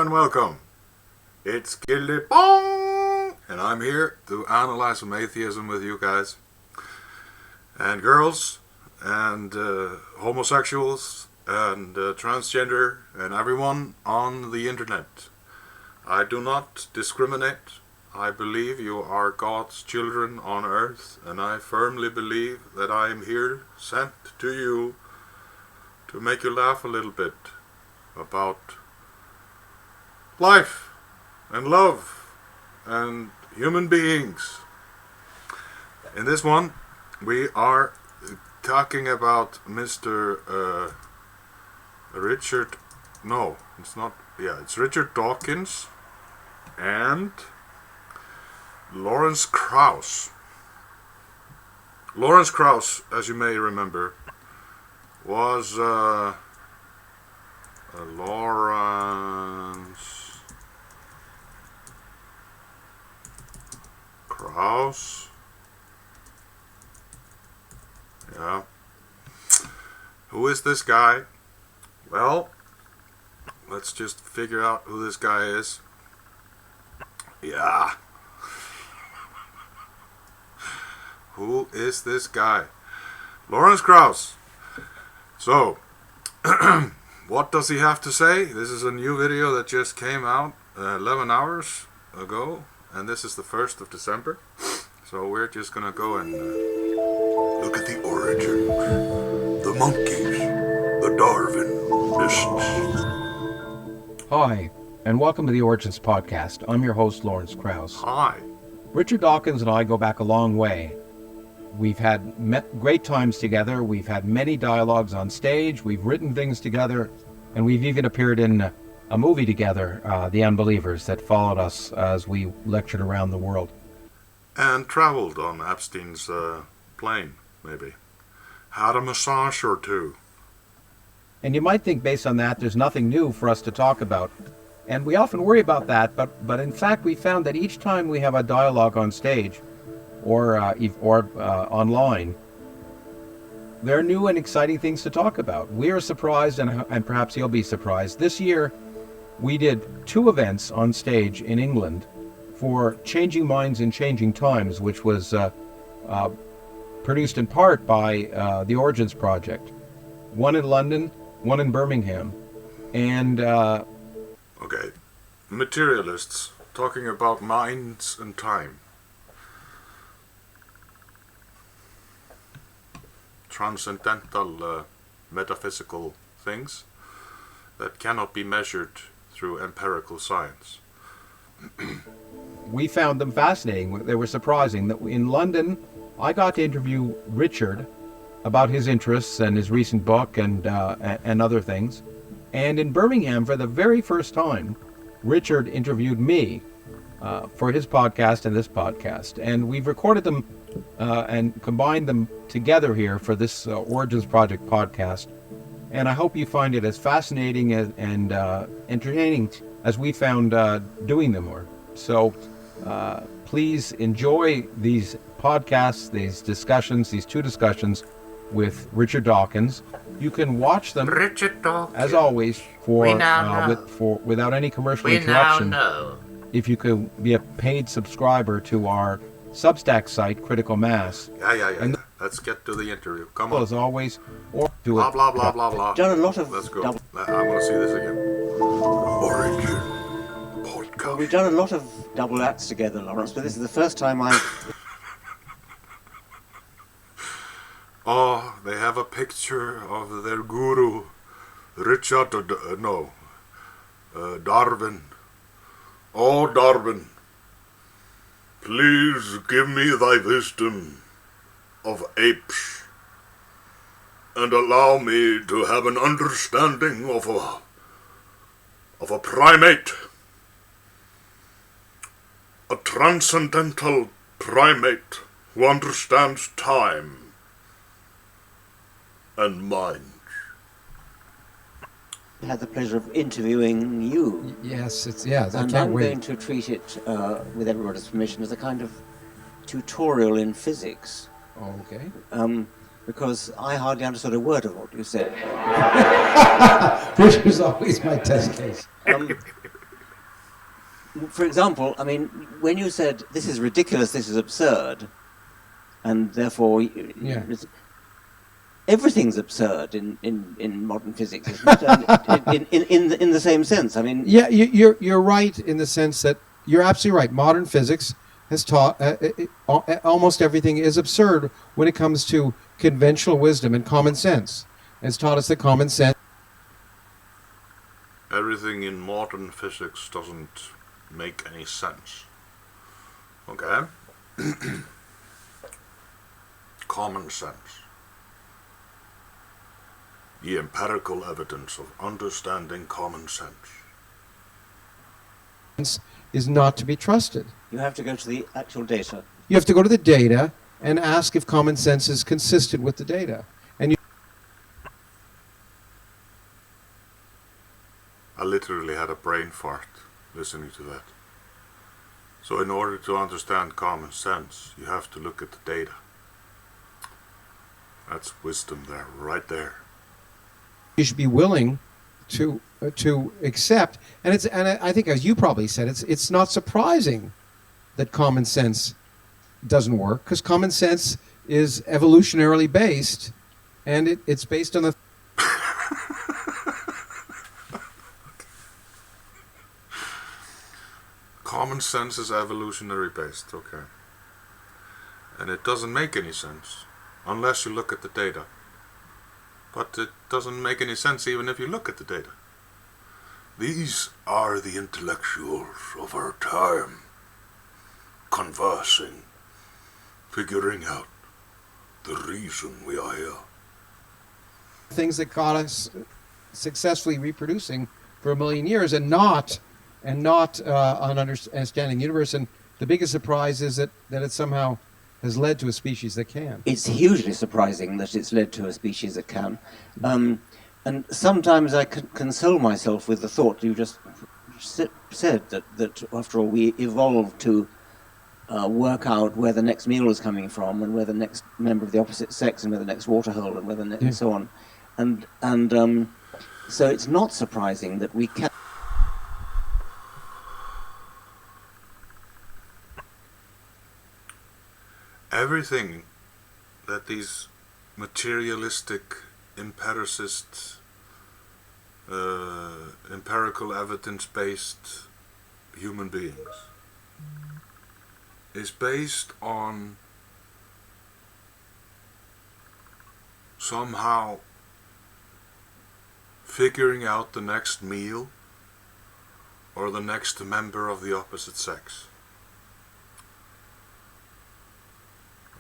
and welcome. It's Gilli Pong, and I'm here to analyze some atheism with you guys. And girls, and homosexuals, and transgender, and everyone on the internet. I do not discriminate. I believe you are God's children on earth, and I firmly believe that I am here sent to you to make you laugh a little bit about life and love and human beings. In this one, we are talking about Mr. Richard. No, it's not. Yeah, it's Richard Dawkins and Lawrence Krauss. Lawrence Krauss, as you may remember, was Lawrence Krauss. Yeah. Who is this guy? Well, let's just figure out who this guy is. Yeah. Who is this guy? Lawrence Krauss. So, what does he have to say? This is a new video that just came out 11 hours ago, and this is the 1st of December. So we're just gonna go and look at the origins, the monkeys, the Darwinists. Hi, and welcome to the Origins Podcast. I'm your host, Lawrence Krauss. Hi. Richard Dawkins and I go back a long way. We've had great times together. We've had many dialogues on stage. We've written things together, and we've even appeared in a movie together, The Unbelievers, that followed us as we lectured around the world. And traveled on Epstein's plane, maybe. Had a massage or two. And you might think based on that there's nothing new for us to talk about. And we often worry about that, but in fact we found that each time we have a dialogue on stage or online, there are new and exciting things to talk about. We are surprised, and perhaps you'll be surprised. This year we did 2 events on stage in England for Changing Minds in Changing Times, which was produced in part by the Origins Project. One in London, one in Birmingham. And okay, materialists talking about minds and time. Transcendental metaphysical things that cannot be measured through empirical science. We found them fascinating. They were surprising. In London, I got to interview Richard about his interests and his recent book and other things. And in Birmingham, for the very first time, Richard interviewed me for his podcast and this podcast. And we've recorded them and combined them together here for this Origins Project podcast. And I hope you find it as fascinating and entertaining as we found doing them. So please enjoy these podcasts, these discussions, these 2 discussions with Richard Dawkins. You can watch them, as always, without any commercial interruption. If you could be a paid subscriber to our Substack site, Critical Mass. Yeah. And let's get to the interview. Come on. As always, or do blah, blah, blah, blah, blah. Done a lot of. Let's go. I want to see this again. Origin podcast. Well, we've done a lot of double acts together, Lawrence, but this is the first time I've. Oh, they have a picture of their guru, Richard. Darwin. Oh, Darwin, please give me thy wisdom of apes, and allow me to have an understanding of a primate, a transcendental primate who understands time and mind. I had the pleasure of interviewing you. Yes, I and can't I'm wait. going to treat it, with everybody's permission, as a kind of tutorial in physics. Okay. Because I hardly understood a word of what you said. Which is always my test case. For example, I mean, when you said this is ridiculous, this is absurd, and therefore Yeah. everything's absurd in modern physics, isn't it? In the same sense. I mean, Yeah, you're right in the sense that you're absolutely right. Modern physics has taught almost everything is absurd when it comes to conventional wisdom and common sense. It's taught us that common sense. Everything in modern physics doesn't make any sense. Okay? Common sense. The empirical evidence of understanding common sense. Is not to be trusted. you have to go to the actual data. You have to go to the data and ask if common sense is consistent with the data. And I literally had a brain fart listening to that. So in order to understand common sense, you have to look at the data. That's wisdom there, right there. you should be willing to accept. And I think, as you probably said, it's not surprising that common sense doesn't work, because common sense is evolutionarily based, and it's based on the Common sense is evolutionary based, okay. And it doesn't make any sense unless you look at the data. But it doesn't make any sense even if you look at the data. These are the intellectuals of our time, conversing, figuring out the reason we are here. things that got us successfully reproducing for 1 million years, and not on understanding the universe. And the biggest surprise is that it somehow has led to a species that can. It's hugely surprising that it's led to a species that can. And sometimes I console myself with the thought you just said, that after all we evolved to work out where the next meal is coming from, and where the next member of the opposite sex, and where the next waterhole, and where the next, and so on. And so it's not surprising that we can. Everything that these materialistic, empiricist, empirical evidence-based human beings is based on somehow figuring out the next meal or the next member of the opposite sex.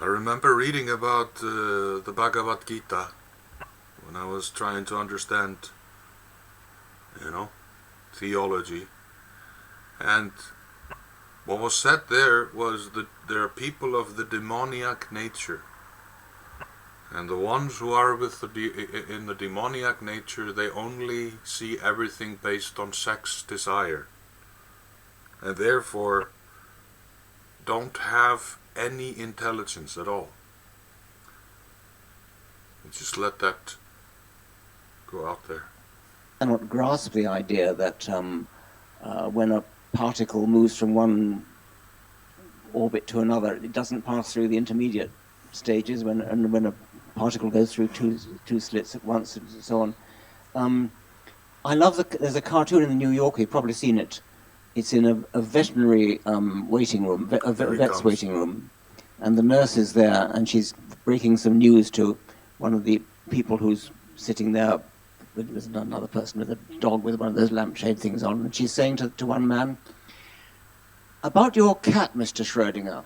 I remember reading about the Bhagavad Gita when I was trying to understand, theology. And what was said there was that there are people of the demoniac nature. And the ones who are in the demoniac nature, they only see everything based on sex desire. And therefore don't have any intelligence at all. And just let that go out there. I cannot grasp the idea that when a particle moves from one orbit to another, it doesn't pass through the intermediate stages. When a particle goes through two slits at once, and so on. I love there's a cartoon in the New Yorker. You've probably seen it. It's in a veterinary waiting room, a vet's waiting room, and the nurse is there, and she's breaking some news to one of the people who's sitting there. There's another person with a dog with one of those lampshade things on, and she's saying to one man, "About your cat, Mr. Schrödinger,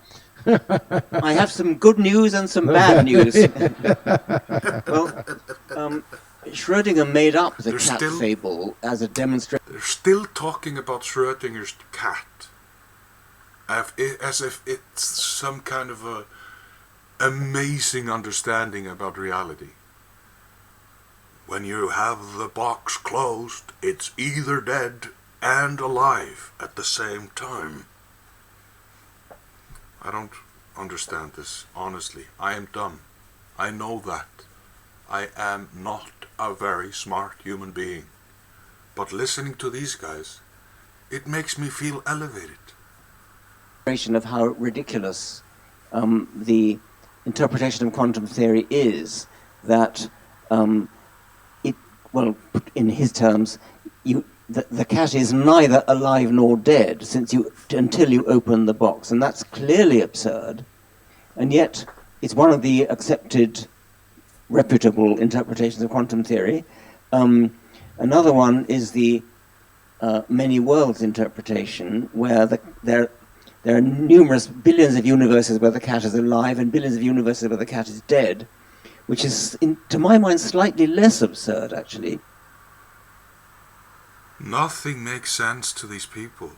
I have some good news and some bad news." Well, Schrödinger made up the cat fable as a demonstration. They're still talking about Schrödinger's cat as if it's some kind of a amazing understanding about reality. When you have the box closed, it's either dead and alive at the same time. I don't understand this, honestly. I am dumb. I know that. I am not a very smart human being. But listening to these guys, It makes me feel elevated. Of how ridiculous the interpretation of quantum theory is, that in his terms, the cat is neither alive nor dead until you open the box, and that's clearly absurd. And yet, it's one of the accepted, reputable interpretations of quantum theory. Another one is the many worlds interpretation, where there are numerous billions of universes where the cat is alive and billions of universes where the cat is dead, which is, to my mind, slightly less absurd, actually. Nothing makes sense to these people.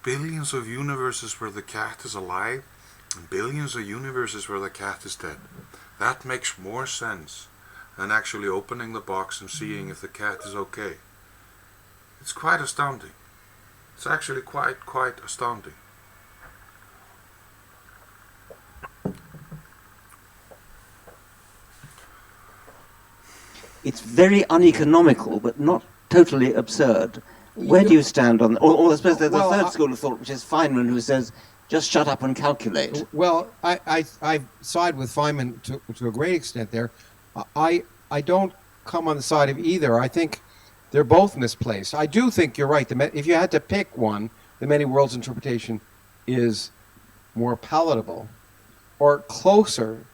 Billions of universes where the cat is alive and billions of universes where the cat is dead. That makes more sense than actually opening the box and seeing if the cat is okay. It's quite astounding. It's actually quite astounding. It's very uneconomical, but not totally absurd. Where do you stand on, or I suppose there's a third school of thought, which is Feynman, who says, just shut up and calculate. Well, I side with Feynman to a great extent there. I don't come on the side of either. I think they're both misplaced. I do think you're right. If you had to pick one, the many worlds interpretation is more palatable, or closer,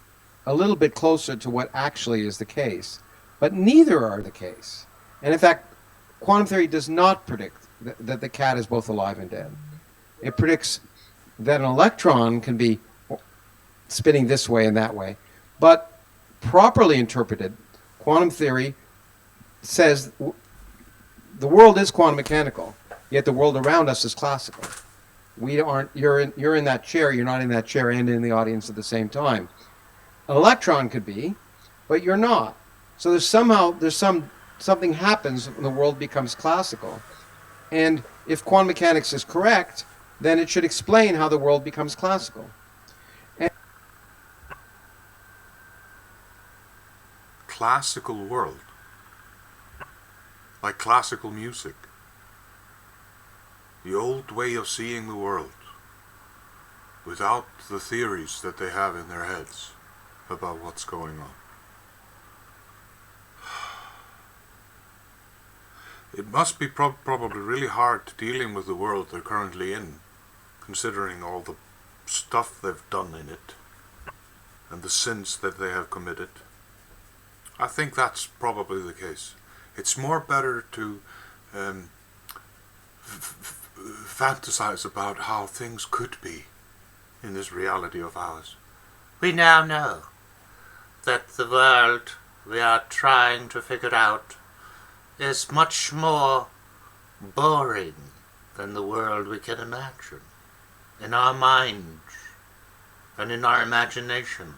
a little bit closer to what actually is the case. But neither are the case. And in fact, quantum theory does not predict that the cat is both alive and dead. It predicts that an electron can be spinning this way and that way. But properly interpreted, quantum theory says the world is quantum mechanical, yet the world around us is classical. You're in that chair, you're not in that chair and in the audience at the same time. An electron could be, but you're not. So something happens when the world becomes classical. And if quantum mechanics is correct, then it should explain how the world becomes classical. Classical world. Like classical music. The old way of seeing the world. Without the theories that they have in their heads about what's going on. It must be probably really hard dealing with the world they're currently in, considering all the stuff they've done in it, and the sins that they have committed. I think that's probably the case. It's more better to fantasize about how things could be in this reality of ours. We now know that the world we are trying to figure out is much more boring than the world we can imagine in our minds and in our imagination,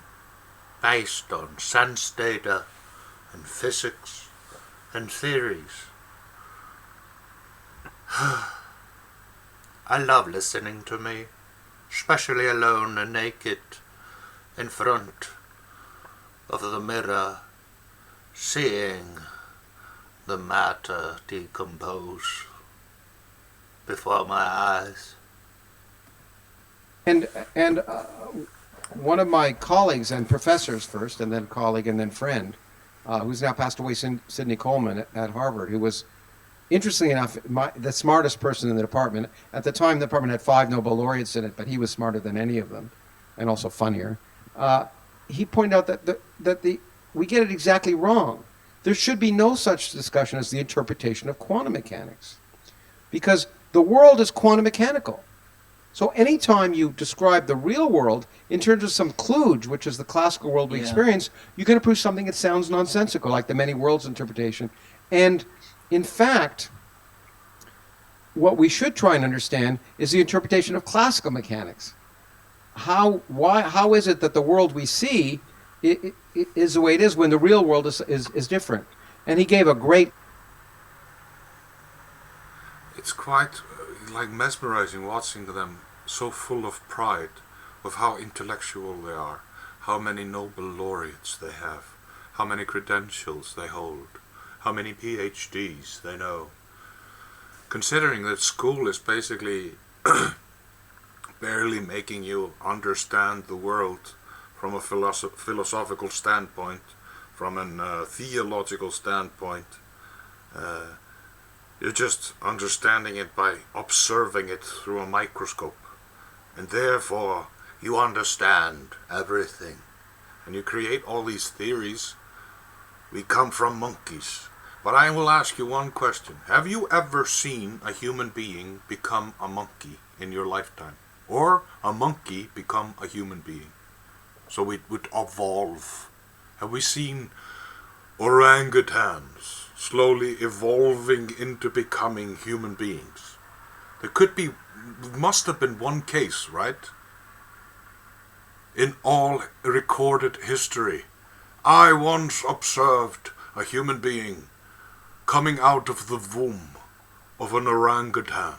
based on sense data and physics and theories. I love listening to me, especially alone and naked in front of the mirror, seeing the matter decompose before my eyes. And one of my colleagues and professors first, and then colleague and then friend, who's now passed away, Sidney Coleman at Harvard, who was, interestingly enough, the smartest person in the department. At the time, the department had 5 Nobel laureates in it, but he was smarter than any of them, and also funnier. He pointed out that we get it exactly wrong. There should be no such discussion as the interpretation of quantum mechanics, because the world is quantum mechanical. So anytime you describe the real world in terms of some kludge, which is the classical world we experience, you're going to prove something that sounds nonsensical, like the many worlds interpretation. And in fact, what we should try and understand is the interpretation of classical mechanics. How is it that the world we see is the way it is when the real world is different? And he gave a great... It's quite like mesmerizing watching them, so full of pride of how intellectual they are, how many Nobel laureates they have, how many credentials they hold, how many PhDs they know. considering that school is basically barely making you understand the world from a philosophical standpoint, from a theological standpoint. You're just understanding it by observing it through a microscope. And therefore, you understand everything. And you create all these theories. We come from monkeys. But I will ask you one question. Have you ever seen a human being become a monkey in your lifetime? Or a monkey become a human being? So it would evolve. Have we seen orangutans slowly evolving into becoming human beings? There must have been one case, right? In all recorded history, I once observed a human being coming out of the womb of an orangutan.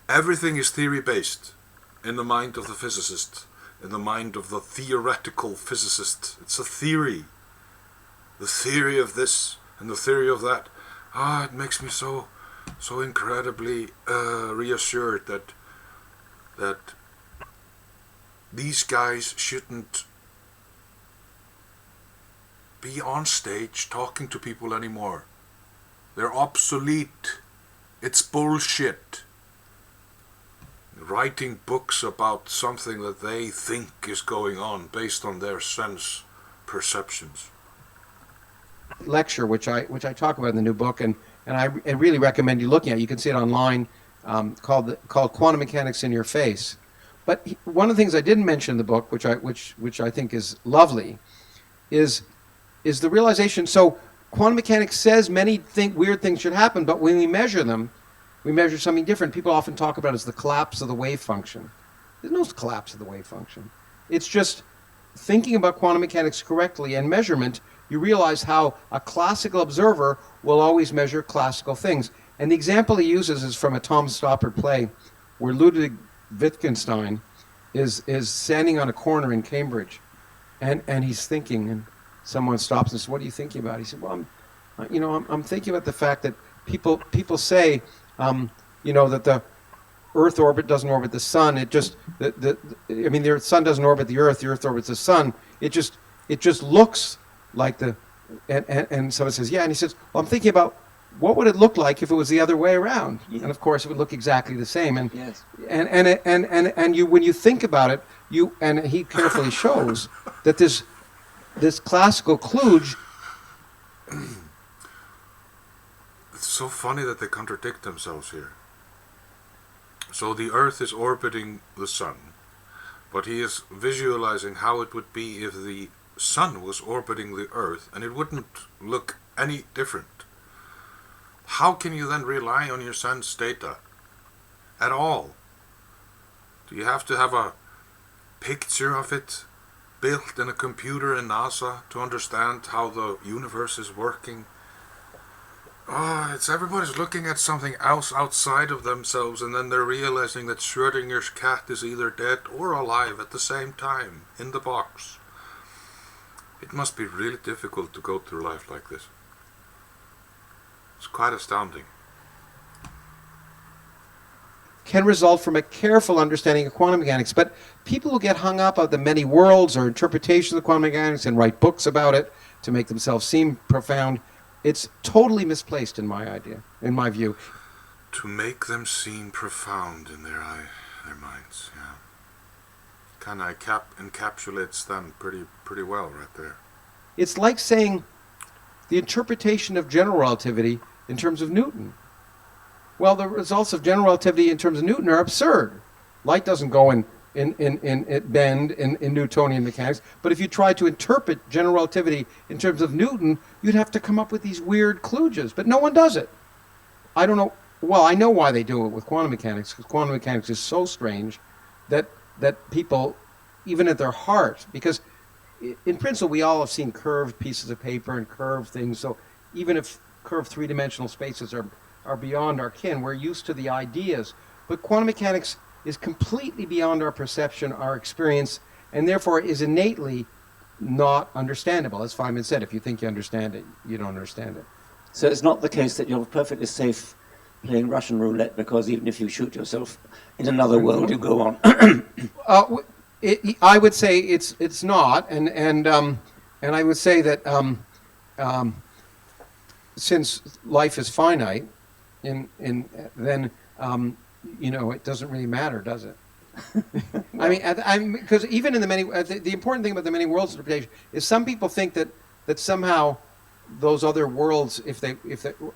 Everything is theory-based in the mind of the physicist, in the mind of the theoretical physicist. It's a theory. The theory of this and the theory of that. It makes me so incredibly reassured that these guys shouldn't be on stage talking to people anymore. They're obsolete. It's bullshit. Writing books about something that they think is going on based on their sense perceptions. Lecture, which I talk about in the new book, and I really recommend you looking at it. You can see it online, called Quantum Mechanics in Your Face. But one of the things I didn't mention in the book, which I think is lovely, is the realization. So quantum mechanics says many weird things should happen, but when we measure them, we measure something different. People often talk about it as the collapse of the wave function. There's no collapse of the wave function. It's just thinking about quantum mechanics correctly and measurement, you realize how a classical observer will always measure classical things. And the example he uses is from a Tom Stoppard play where Ludwig Wittgenstein is standing on a corner in Cambridge and he's thinking, and someone stops and says, "What are you thinking about?" He said, "Well, I'm thinking about the fact that people say that the Earth orbit doesn't orbit the sun. It just the sun doesn't orbit the Earth orbits the sun. It just looks like the." And someone says, "Yeah," and he says, "Well, I'm thinking about what would it look like if it was the other way around?" Yeah. And of course, it would look exactly the same. And yes. and you, when you think about it, and he carefully shows that this classical kludge. It's so funny that they contradict themselves here. So the Earth is orbiting the Sun, but he is visualizing how it would be if the Sun was orbiting the Earth, and it wouldn't look any different. How can you then rely on your sense data at all? Do you have to have a picture of it built in a computer in NASA to understand how the universe is working? Everybody's looking at something else outside of themselves, and then they're realizing that Schrodinger's cat is either dead or alive at the same time in the box. It must be really difficult to go through life like this. It's quite astounding. Can result from a careful understanding of quantum mechanics, but people who get hung up on the many worlds or interpretations of quantum mechanics and write books about it to make themselves seem profound, it's totally misplaced in my view. To make them seem profound in their minds, yeah. Kind of encapsulates them pretty well right there. It's like saying the interpretation of general relativity in terms of Newton. Well, the results of general relativity in terms of Newton are absurd. Light doesn't go in bend in Newtonian mechanics, but if you try to interpret general relativity in terms of Newton, you'd have to come up with these weird kludges, but no one does it. I don't know. Well, I know why they do it with quantum mechanics, because quantum mechanics is so strange that people, even at their heart, because in principle we all have seen curved pieces of paper and curved things, so even if curved three-dimensional spaces are beyond our ken, we're used to the ideas, but quantum mechanics is completely beyond our perception, our experience, and therefore is innately not understandable. As Feynman said, if you think you understand it, you don't understand it. So it's not the case that you're perfectly safe playing Russian roulette, because even if you shoot yourself in another world, you go on. I would say it's not, and I would say that since life is finite, then it doesn't really matter, does it? I mean, because even in the important thing about the many worlds interpretation is some people think that somehow those other worlds, if they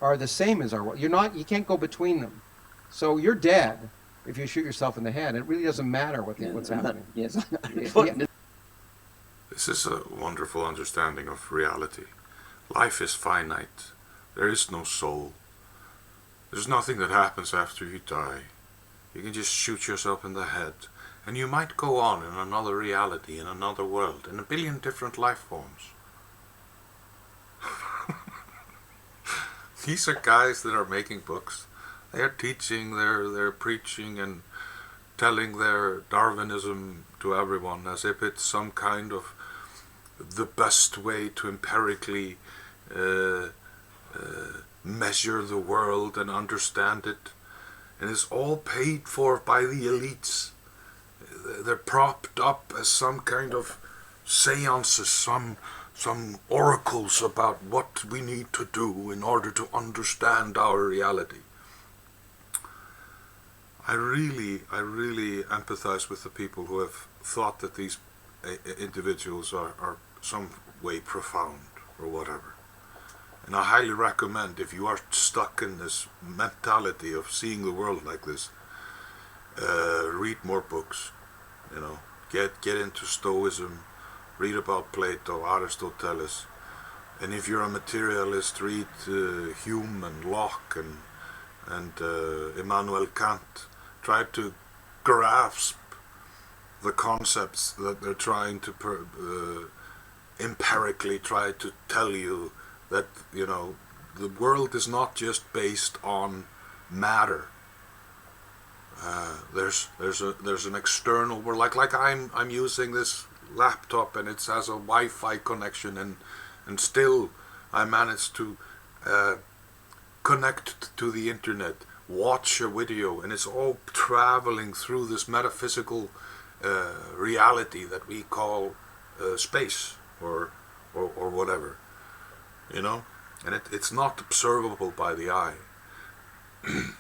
are the same as our world, you can't go between them. So you're dead if you shoot yourself in the head. It really doesn't matter what's happening. Yes. Yeah. This is a wonderful understanding of reality. Life is finite. There is no soul. There's nothing that happens after you die. You can just shoot yourself in the head, and you might go on in another reality, in another world, in a billion different life forms. These are guys that are making books. They are teaching, they're preaching and telling their Darwinism to everyone as if it's some kind of the best way to empirically measure the world and understand it. And it's all paid for by the elites. They're propped up as some kind of seances, some oracles about what we need to do in order to understand our reality. I really empathize with the people who have thought that these individuals are some way profound or whatever. And I highly recommend, if you are stuck in this mentality of seeing the world like this, read more books. Get into Stoicism, read about Plato, Aristotle, and if you're a materialist, read Hume and Locke and Immanuel Kant. Try to grasp the concepts that they're trying to empirically try to tell you, that the world is not just based on matter. There's an external world, like I'm using this laptop and it has a Wi-Fi connection, and still I managed to connect to the internet, watch a video, and it's all traveling through this metaphysical reality that we call space or whatever. And it's not observable by the eye. It's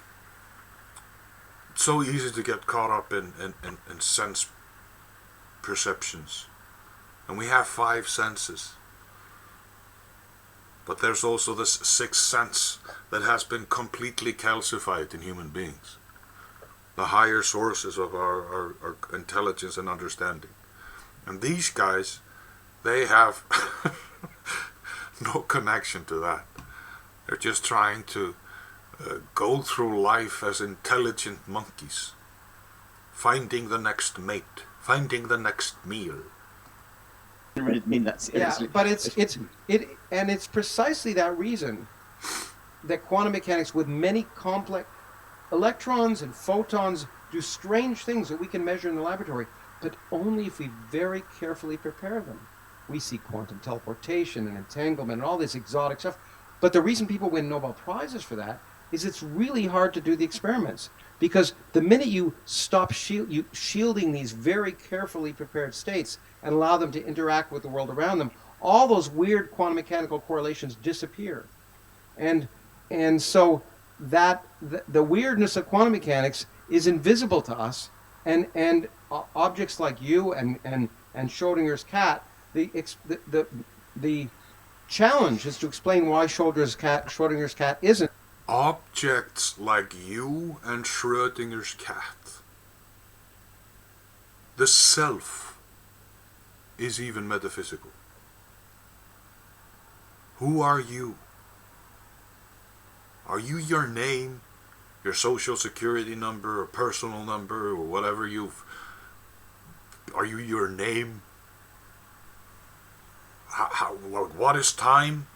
so easy to get caught up in sense perceptions. And we have 5 senses. But there's also this 6th sense that has been completely calcified in human beings. The higher sources of our intelligence and understanding. And these guys, they have no connection to that. They're just trying to go through life as intelligent monkeys, finding the next mate, finding the next meal. I didn't really mean that seriously. Yeah, but it's precisely that reason that quantum mechanics, with many complex electrons and photons, do strange things that we can measure in the laboratory, but only if we very carefully prepare them. We see quantum teleportation and entanglement and all this exotic stuff. But the reason people win Nobel Prizes for that is it's really hard to do the experiments. Because the minute you stop shielding these very carefully prepared states and allow them to interact with the world around them, all those weird quantum mechanical correlations disappear. And so that the weirdness of quantum mechanics is invisible to us, and objects like you and Schrodinger's cat, the challenge is to explain why Schrodinger's cat isn't. Objects like you and Schrödinger's cat. The self is even metaphysical. Who are you? Are you your name, your social security number, or personal number, or whatever are you your name? What is time?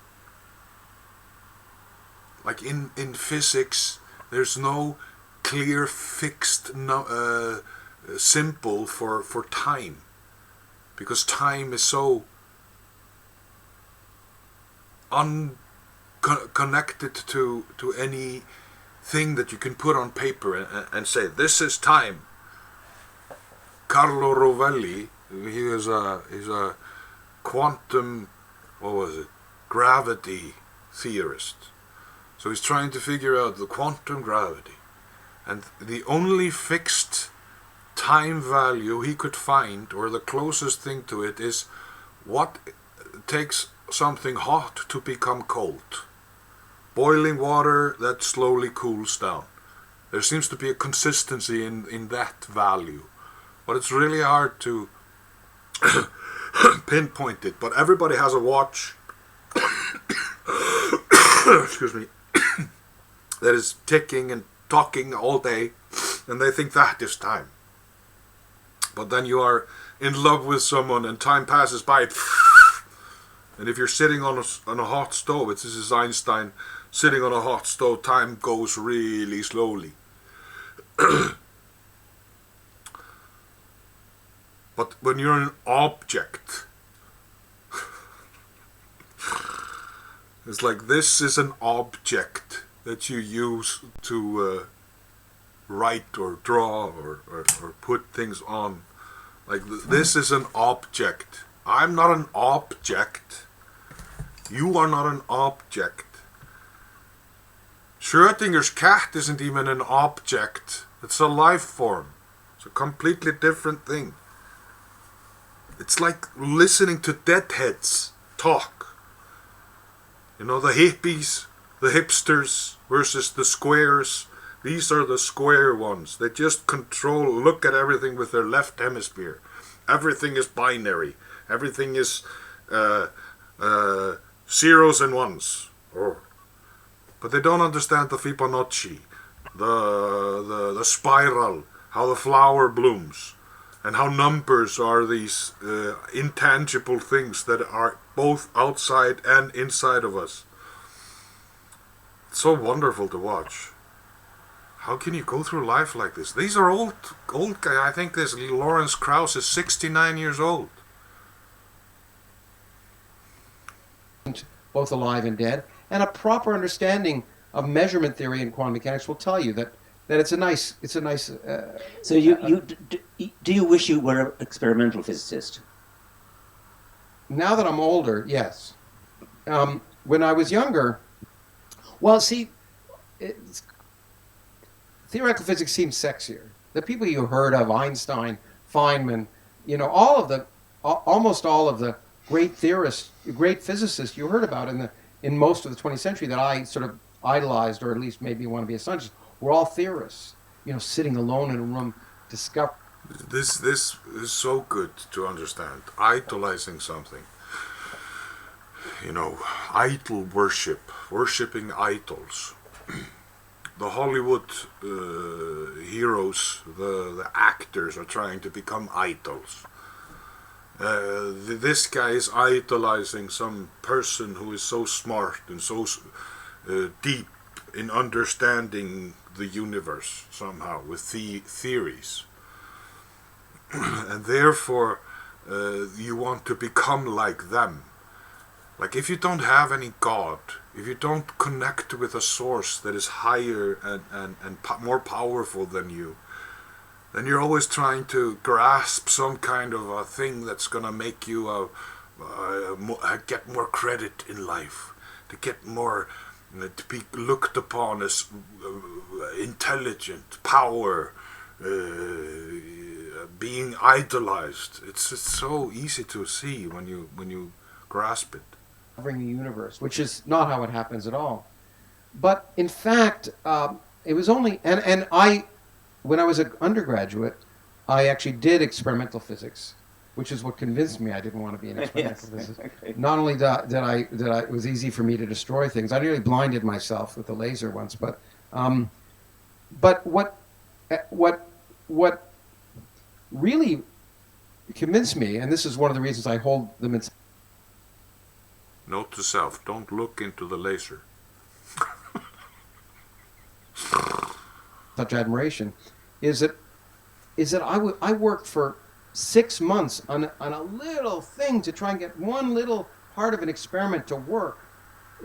Like in physics, there's no clear fixed symbol for time, because time is so unconnected to any thing that you can put on paper and say, this is time. Carlo Rovelli, he's a quantum, what was it, gravity theorist. So he's trying to figure out the quantum gravity. And the only fixed time value he could find, or the closest thing to it, is what takes something hot to become cold. Boiling water that slowly cools down. There seems to be a consistency in that value. But it's really hard to pinpoint it. But everybody has a watch excuse me, that is ticking and talking all day, and they think that is time. But then you are in love with someone and time passes by, and if you're sitting on a hot stove, this is Einstein, sitting on a hot stove, time goes really slowly. But when you're an object, it's like this is an object that you use to write or draw or put things on. Like this is an object. I'm not an object. You are not an object. Schrödinger's cat isn't even an object. It's a life form. It's a completely different thing. It's like listening to deadheads talk. You know, the hippies, the hipsters versus the squares. These are the square ones. They just look at everything with their left hemisphere. Everything is binary. Everything is zeros and ones. But they don't understand the Fibonacci, the spiral, how the flower blooms, and how numbers are these intangible things that are both outside and inside of us. It's so wonderful to watch. How can you go through life like this? These are old guys. I think this Lawrence Krauss is 69 years old. Both alive and dead, and a proper understanding of measurement theory and quantum mechanics will tell you that it's a nice. So do you wish you were an experimental physicist? Now that I'm older, yes. When I was younger, well, see, theoretical physics seems sexier. The people you heard of, Einstein, Feynman, almost all of the great theorists, great physicists you heard about in most of the 20th century that I sort of idolized, or at least maybe want to be a scientist, were all theorists. Sitting alone in a room, discovering. This is so good to understand. Idolizing something. Idol worship, worshipping idols. The Hollywood heroes, the actors are trying to become idols. This guy is idolizing some person who is so smart and so deep in understanding the universe somehow with theories. And therefore you want to become like them. Like if you don't have any God, if you don't connect with a source that is higher and more powerful than you, then you're always trying to grasp some kind of a thing that's going to make you get more credit in life, to get more, to be looked upon as intelligent, power, being idolized. It's so easy to see when you grasp it. The universe, which is not how it happens at all. But in fact, it was only, and I, when I was an undergraduate, I actually did experimental physics, which is what convinced me I didn't want to be an experimental physicist. Okay. Not only that it was easy for me to destroy things. I nearly blinded myself with a laser once. But what really convinced me, and this is one of the reasons I hold them in Note to self: don't look into the laser. such admiration, is that I worked for 6 months on a little thing to try and get one little part of an experiment to work,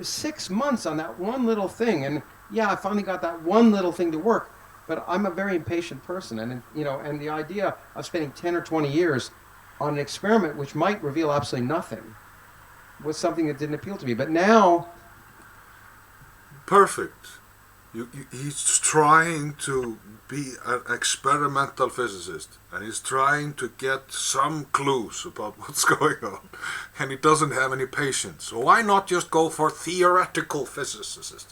6 months on that one little thing, and yeah, I finally got that one little thing to work. But I'm a very impatient person, and and the idea of spending 10 or 20 years on an experiment which might reveal absolutely nothing was something that didn't appeal to me. But now, Perfect. He's trying to be an experimental physicist, and he's trying to get some clues about what's going on, and he doesn't have any patience. So why not just go for theoretical physicists?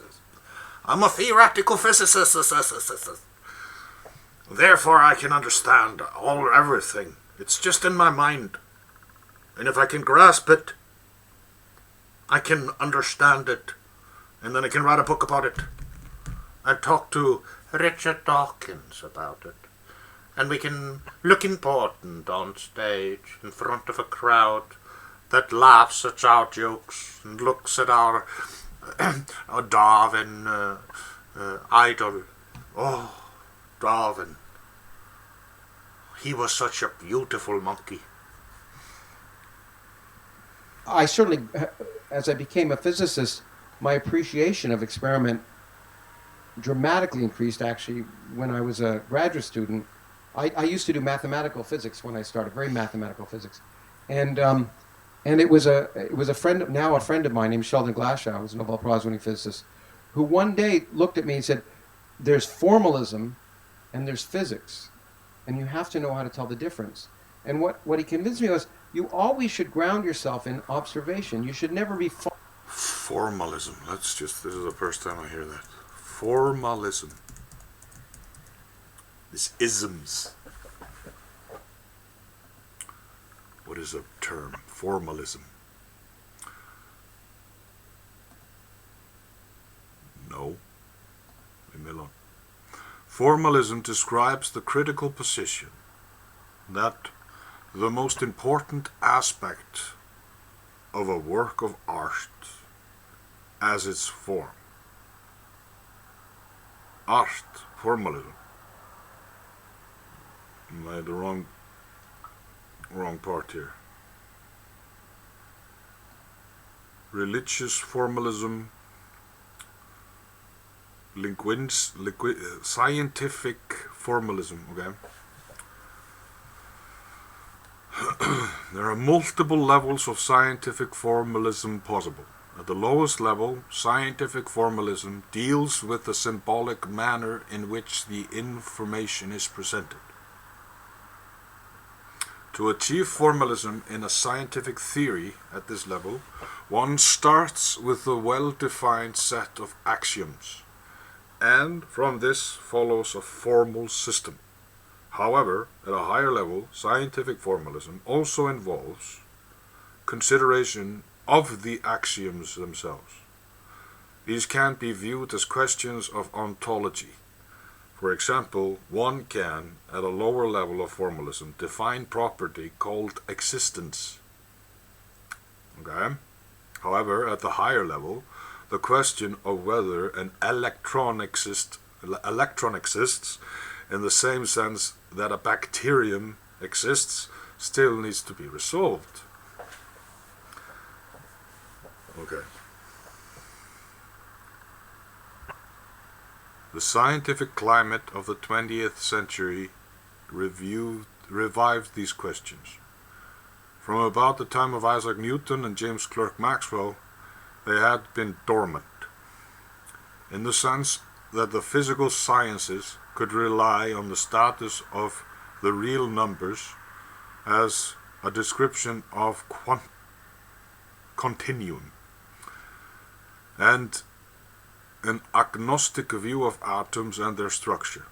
I'm a theoretical physicist. Therefore, I can understand everything. It's just in my mind, and if I can grasp it, I can understand it, and then I can write a book about it. And talk to Richard Dawkins about it. And we can look important on stage in front of a crowd that laughs at our jokes and looks at our Darwin idol. Oh, Darwin. He was such a beautiful monkey. I certainly, as I became a physicist, my appreciation of experiment dramatically increased, actually, when I was a graduate student. I used to do mathematical physics when I started, very mathematical physics, and it was a friend of mine named Sheldon Glashow, who's a Nobel Prize-winning physicist, who one day looked at me and said, "There's formalism, and there's physics, and you have to know how to tell the difference." And what he convinced me was, you always should ground yourself in observation. You should never be Formalism. This is the first time I hear that. Formalism. This isms. What is a term? Formalism. No. Leave me alone. Formalism describes the critical position that the most important aspect of a work of art as its form. Art, formalism. Am I the wrong part here? Religious formalism, scientific formalism, okay? There are multiple levels of scientific formalism possible. At the lowest level, scientific formalism deals with the symbolic manner in which the information is presented. To achieve formalism in a scientific theory at this level, one starts with a well-defined set of axioms, and from this follows a formal system. However, at a higher level, scientific formalism also involves consideration of the axioms themselves. These can be viewed as questions of ontology. For example, one can, at a lower level of formalism, define property called existence. Okay? However, at the higher level, the question of whether an electron exists in the same sense that a bacterium exists still needs to be resolved. Okay. The scientific climate of the 20th century revived these questions. From about the time of Isaac Newton and James Clerk Maxwell, they had been dormant, in the sense that the physical sciences could rely on the status of the real numbers as a description of continuum, and an agnostic view of atoms and their structure.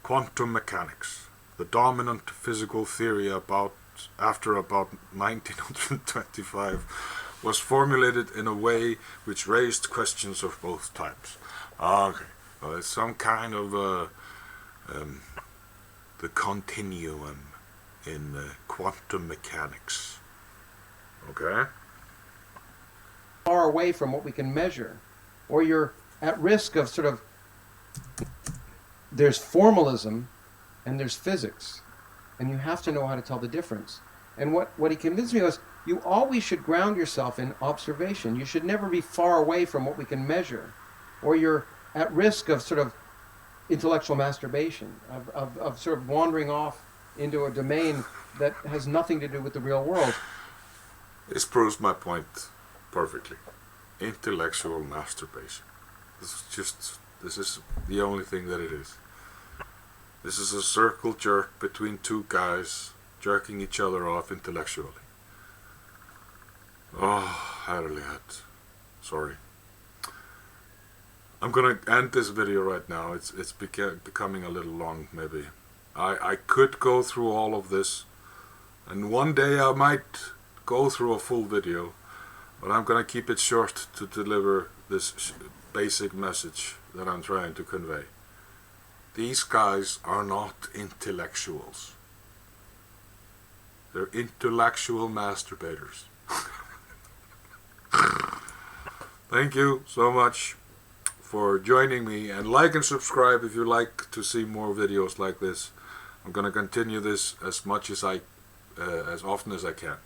Quantum mechanics, the dominant physical theory after about 1925, was formulated in a way which raised questions of both types. Okay, well, it's some kind of the continuum in quantum mechanics. Okay? far away from what we can measure, or you're at risk of sort of, there's formalism and there's physics, and you have to know how to tell the difference. And what he convinced me was, you always should ground yourself in observation. You should never be far away from what we can measure, or you're at risk of sort of intellectual masturbation, of sort of wandering off into a domain that has nothing to do with the real world. This proves my point perfectly. Intellectual masturbation. This is the only thing that it is. This is a circle jerk between two guys jerking each other off intellectually. Oh, herlighet. Sorry. I'm gonna end this video right now. It's becoming a little long, maybe. I could go through all of this, and one day I might go through a full video, but I'm gonna keep it short to deliver this basic message that I'm trying to convey. These guys are not intellectuals. They're intellectual masturbators. Thank you so much for joining me, and like and subscribe if you like to see more videos like this. I'm gonna continue this as often as I can.